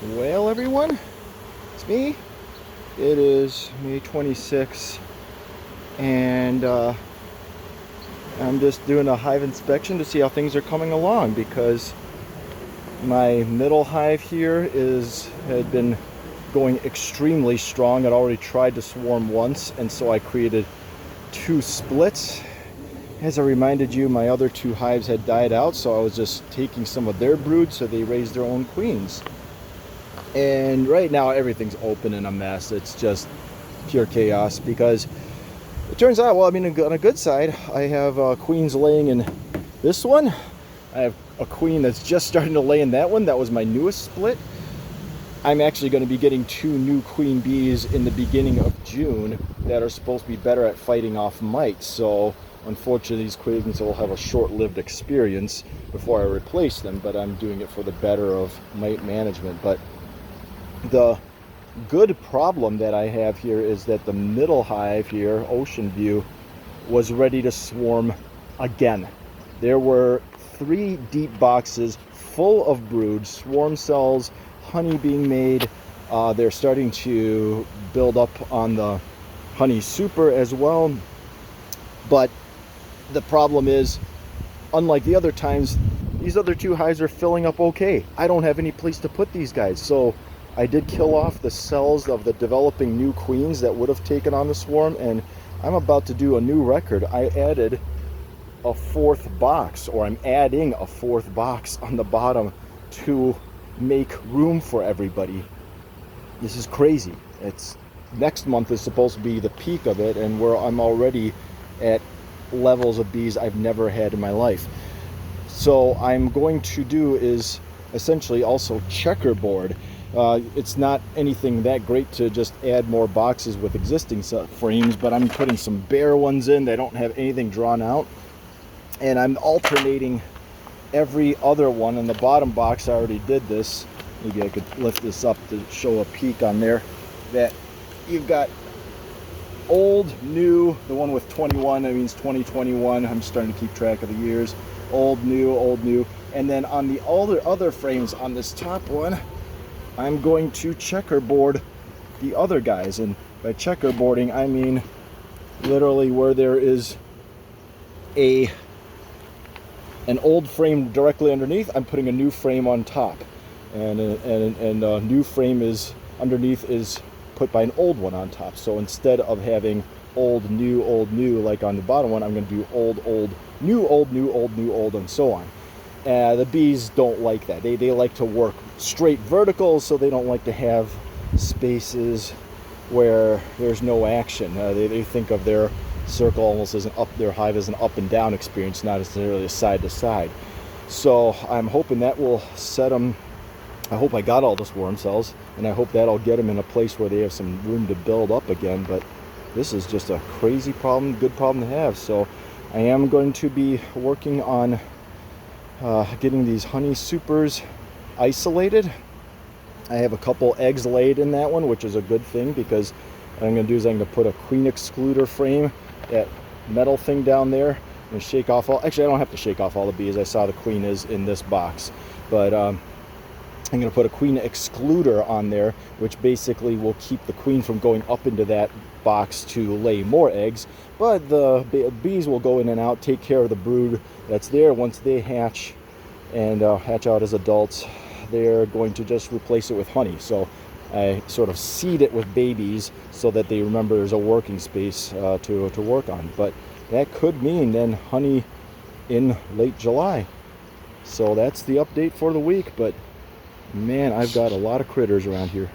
Well, everyone, it's me. It is May 26th, and I'm just doing a hive inspection to see how things are coming along because my middle hive here had been going extremely strong. It already tried to swarm once, and so I created two splits. As I reminded you, my other two hives had died out, so I was just taking some of their brood so they raised their own queens. And right now everything's open and a mess. It's just pure chaos because it turns out, well, I mean, on a good side, I have queens laying in this one. I have a queen that's just starting to lay in that one. That was my newest split. I'm actually going to be getting two new queen bees in the beginning of June that are supposed to be better at fighting off mites. So unfortunately, these queens will have a short-lived experience before I replace them, but I'm doing it for the better of mite management. But the good problem that I have here is that the middle hive here, Ocean View, was ready to swarm again. There were 3 deep boxes full of brood, swarm cells, honey being made. They're starting to build up on the honey super as well. But the problem is, unlike the other times, these other 2 hives are filling up okay. I don't have any place to put these guys. So I did kill off the cells of the developing new queens that would have taken on the swarm, and I'm about to do a new record. I added a 4th box, or I'm adding a 4th box on the bottom to make room for everybody. This is crazy. Next month is supposed to be the peak of it, and I'm already at levels of bees I've never had in my life. So I'm going to do is essentially also checkerboard. It's not anything that great to just add more boxes with existing frames, but I'm putting some bare ones in. They don't have anything drawn out, and I'm alternating every other one. In the bottom box, I already did this. Maybe I could lift this up to show a peek on there. That you've got old, new. The one with 21, that means 2021. I'm starting to keep track of the years. Old, new, and then on the other frames on this top one, I'm going to checkerboard the other guys. And by checkerboarding, I mean literally where there is an old frame directly underneath, I'm putting a new frame on top. And a new frame is underneath is put by an old one on top. So instead of having old, new like on the bottom one, I'm going to do old, new, old, new, old, new, old, and so on. The bees don't like that. They like to work straight verticals, so they don't like to have spaces where there's no action. They think of their circle almost as their hive as an up and down experience, not necessarily a side to side. So I'm hoping that will set them. I hope I got all the swarm cells, and I hope that'll get them in a place where they have some room to build up again. But this is just a crazy problem, good problem to have. So I am going to be working on getting these honey supers isolated. I have a couple eggs laid in that one, which is a good thing, because what I'm going to do is I'm going to put a queen excluder frame, that metal thing down there. I'm going to shake off actually I don't have to shake off all the bees. I saw the queen is in this box, but I'm going to put a queen excluder on there, which basically will keep the queen from going up into that box to lay more eggs. But the bees will go in and out, take care of the brood that's there. Once they hatch and hatch out as adults, they're going to just replace it with honey. So I sort of seed it with babies so that they remember there's a working space to work on. But that could mean then honey in late July. So that's the update for the week. But man, I've got a lot of critters around here.